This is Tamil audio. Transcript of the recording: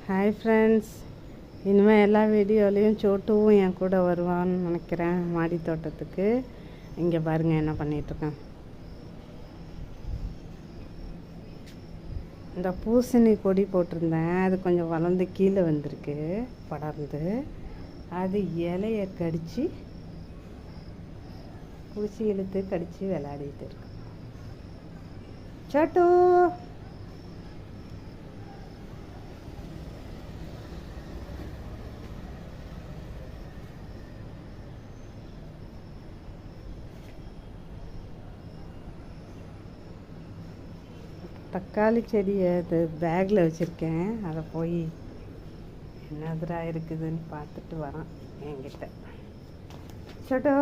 ஹாய் ஃப்ரெண்ட்ஸ், இனிமேல் எல்லா வீடியோலையும் சோட்டுவும் என் கூட வருவான்னு நினைக்கிறேன். மாடி தோட்டத்துக்கு இங்கே பாருங்கள் என்ன பண்ணிகிட்ருக்கேன். இந்த பூசணி கொடி போட்டிருந்தேன், அது கொஞ்சம் வளர்ந்து கீழே வந்திருக்கு படர்ந்து. அது இலையை கடித்து பூச்சி இழுத்து கடித்து விளையாடிட்டு இருக்கு. சோட்டு தக்காளி செடியை அது பேக்கில் வச்சுருக்கேன். அதை போய் என்னதுரா இருக்குதுன்னு பார்த்துட்டு வரான் என்கிட்ட. சோட்டோ